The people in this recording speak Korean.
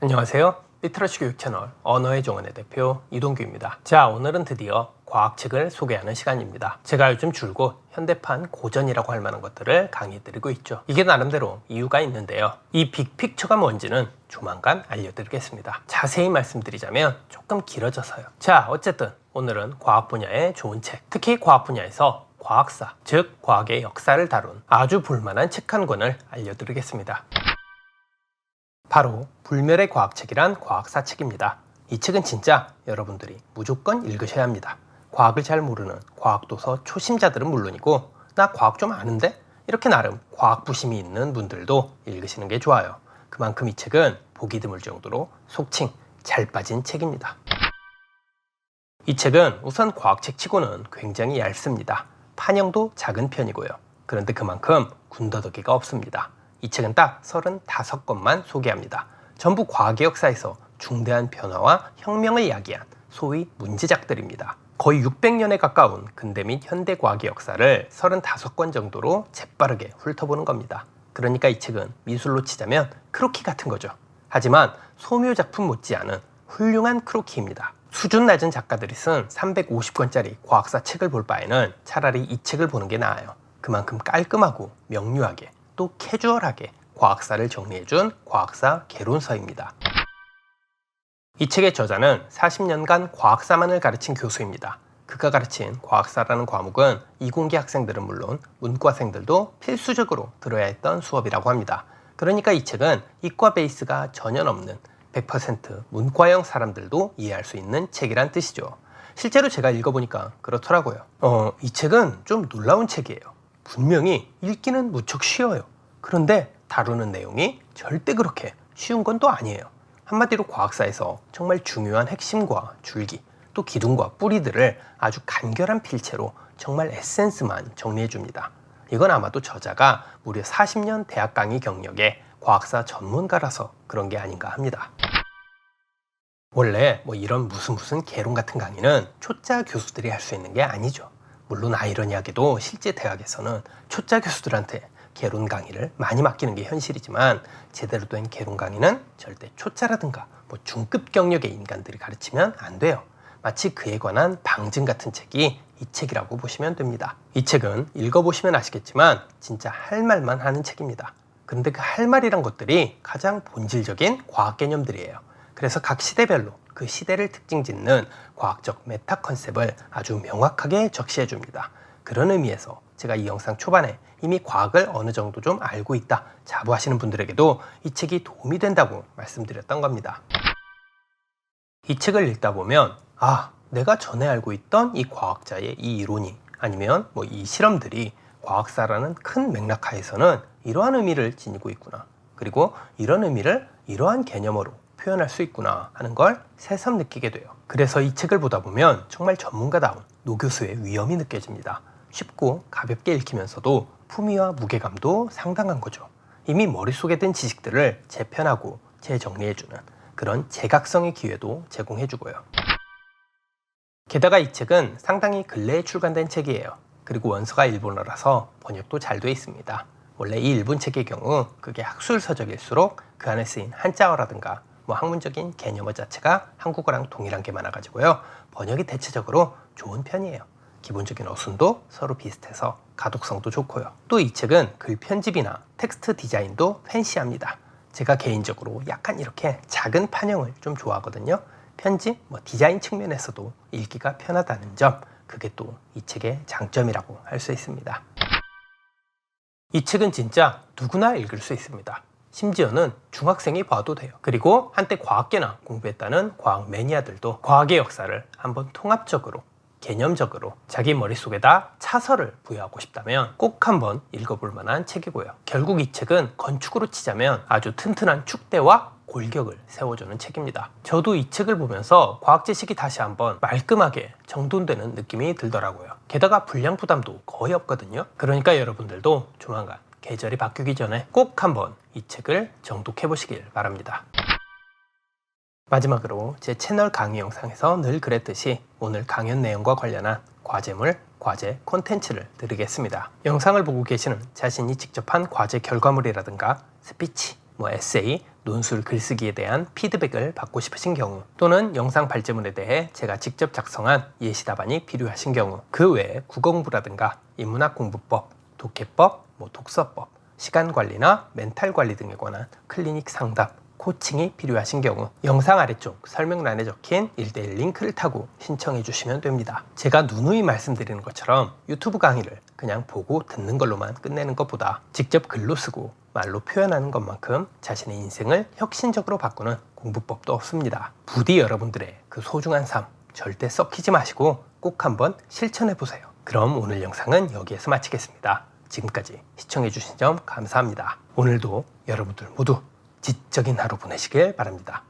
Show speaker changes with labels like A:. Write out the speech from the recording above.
A: 안녕하세요. 리터러시 교육 채널 언어의 정원의 대표 이동규입니다. 자, 오늘은 드디어 과학책을 소개하는 시간입니다. 제가 요즘 줄곧 현대판 고전이라고 할 만한 것들을 강의해드리고 있죠. 이게 나름대로 이유가 있는데요. 이 빅픽처가 뭔지는 조만간 알려드리겠습니다. 자세히 말씀드리자면 조금 길어져서요. 자, 어쨌든 오늘은 과학 분야의 좋은 책, 특히 과학 분야에서 과학사, 즉 과학의 역사를 다룬 아주 볼만한 책 한 권을 알려드리겠습니다. 바로 불멸의 과학책이란 과학사 책입니다. 이 책은 진짜 여러분들이 무조건 읽으셔야 합니다. 과학을 잘 모르는 과학도서 초심자들은 물론이고, 나 과학 좀 아는데? 이렇게 나름 과학 부심이 있는 분들도 읽으시는 게 좋아요. 그만큼 이 책은 보기 드물 정도로 속칭 잘 빠진 책입니다. 이 책은 우선 과학책 치고는 굉장히 얇습니다. 판형도 작은 편이고요. 그런데 그만큼 군더더기가 없습니다. 이 책은 딱 35권만 소개합니다. 전부 과학의 역사에서 중대한 변화와 혁명을 이야기한 소위 문제작들입니다. 거의 600년에 가까운 근대 및 현대 과학의 역사를 35권 정도로 재빠르게 훑어보는 겁니다. 그러니까 이 책은 미술로 치자면 크로키 같은 거죠. 하지만 소묘작품 못지않은 훌륭한 크로키입니다. 수준 낮은 작가들이 쓴 350권짜리 과학사 책을 볼 바에는 차라리 이 책을 보는 게 나아요. 그만큼 깔끔하고 명료하게 또 캐주얼하게 과학사를 정리해준 과학사 개론서입니다. 이 책의 저자는 40년간 과학사만을 가르친 교수입니다. 그가 가르친 과학사라는 과목은 이공계 학생들은 물론 문과생들도 필수적으로 들어야 했던 수업이라고 합니다. 그러니까 이 책은 이과 베이스가 전혀 없는 100% 문과형 사람들도 이해할 수 있는 책이란 뜻이죠. 실제로 제가 읽어보니까 그렇더라고요. 이 책은 좀 놀라운 책이에요. 분명히 읽기는 무척 쉬워요. 그런데 다루는 내용이 절대 그렇게 쉬운 건 또 아니에요. 한마디로 과학사에서 정말 중요한 핵심과 줄기, 또 기둥과 뿌리들을 아주 간결한 필체로 정말 에센스만 정리해 줍니다. 이건 아마도 저자가 무려 40년 대학 강의 경력의 과학사 전문가라서 그런 게 아닌가 합니다. 원래 이런 무슨 개론 같은 강의는 초짜 교수들이 할 수 있는 게 아니죠. 물론 아이러니하게도 실제 대학에서는 초짜 교수들한테 개론 강의를 많이 맡기는 게 현실이지만, 제대로 된 개론 강의는 절대 초짜라든가 중급 경력의 인간들이 가르치면 안 돼요. 마치 그에 관한 방증 같은 책이 이 책이라고 보시면 됩니다. 이 책은 읽어보시면 아시겠지만 진짜 할 말만 하는 책입니다. 그런데 그 할 말이란 것들이 가장 본질적인 과학 개념들이에요. 그래서 각 시대별로 그 시대를 특징 짓는 과학적 메타 컨셉을 아주 명확하게 적시해 줍니다. 그런 의미에서 제가 이 영상 초반에 이미 과학을 어느 정도 좀 알고 있다 자부하시는 분들에게도 이 책이 도움이 된다고 말씀드렸던 겁니다. 이 책을 읽다 보면 내가 전에 알고 있던 이 과학자의 이 이론이, 아니면 이 실험들이 과학사라는 큰 맥락하에서는 이러한 의미를 지니고 있구나, 그리고 이런 의미를 이러한 개념으로 표현할 수 있구나 하는 걸 새삼 느끼게 돼요. 그래서 이 책을 보다 보면 정말 전문가다운 노교수의 위엄이 느껴집니다. 쉽고 가볍게 읽히면서도 품위와 무게감도 상당한 거죠. 이미 머릿속에 든 지식들을 재편하고 재정리해주는 그런 재각성의 기회도 제공해주고요. 게다가 이 책은 상당히 근래에 출간된 책이에요. 그리고 원서가 일본어라서 번역도 잘 돼 있습니다. 원래 이 일본 책의 경우 그게 학술 서적일수록 그 안에 쓰인 한자어라든가 학문적인 개념어 자체가 한국어랑 동일한 게 많아가지고요, 번역이 대체적으로 좋은 편이에요. 기본적인 어순도 서로 비슷해서 가독성도 좋고요. 또 이 책은 글 편집이나 텍스트 디자인도 팬시합니다. 제가 개인적으로 약간 이렇게 작은 판형을 좀 좋아하거든요. 편집, 디자인 측면에서도 읽기가 편하다는 점, 그게 또 이 책의 장점이라고 할 수 있습니다. 이 책은 진짜 누구나 읽을 수 있습니다. 심지어는 중학생이 봐도 돼요. 그리고 한때 과학계나 공부했다는 과학 매니아들도 과학의 역사를 한번 통합적으로, 개념적으로 자기 머릿속에다 차서를 부여하고 싶다면 꼭 한번 읽어볼 만한 책이고요. 결국 이 책은 건축으로 치자면 아주 튼튼한 축대와 골격을 세워주는 책입니다. 저도 이 책을 보면서 과학 지식이 다시 한번 말끔하게 정돈되는 느낌이 들더라고요. 게다가 분량 부담도 거의 없거든요. 그러니까 여러분들도 조만간 계절이 바뀌기 전에 꼭 한번 이 책을 정독해 보시길 바랍니다. 마지막으로 제 채널 강의 영상에서 늘 그랬듯이 오늘 강연 내용과 관련한 과제물, 과제 콘텐츠를 드리겠습니다. 영상을 보고 계시는 자신이 직접 한 과제 결과물이라든가 스피치, 에세이, 논술 글쓰기에 대한 피드백을 받고 싶으신 경우, 또는 영상 발제문에 대해 제가 직접 작성한 예시 답안이 필요하신 경우, 그 외에 국어 공부라든가 인문학 공부법, 독해법, 독서법, 시간 관리나 멘탈 관리 등에 관한 클리닉 상담, 코칭이 필요하신 경우 영상 아래쪽 설명란에 적힌 1:1 링크를 타고 신청해 주시면 됩니다. 제가 누누이 말씀드리는 것처럼 유튜브 강의를 그냥 보고 듣는 걸로만 끝내는 것보다 직접 글로 쓰고 말로 표현하는 것만큼 자신의 인생을 혁신적으로 바꾸는 공부법도 없습니다. 부디 여러분들의 그 소중한 삶 절대 썩히지 마시고 꼭 한번 실천해 보세요. 그럼 오늘 영상은 여기에서 마치겠습니다. 지금까지 시청해 주신 점 감사합니다. 오늘도 여러분들 모두 지적인 하루 보내시길 바랍니다.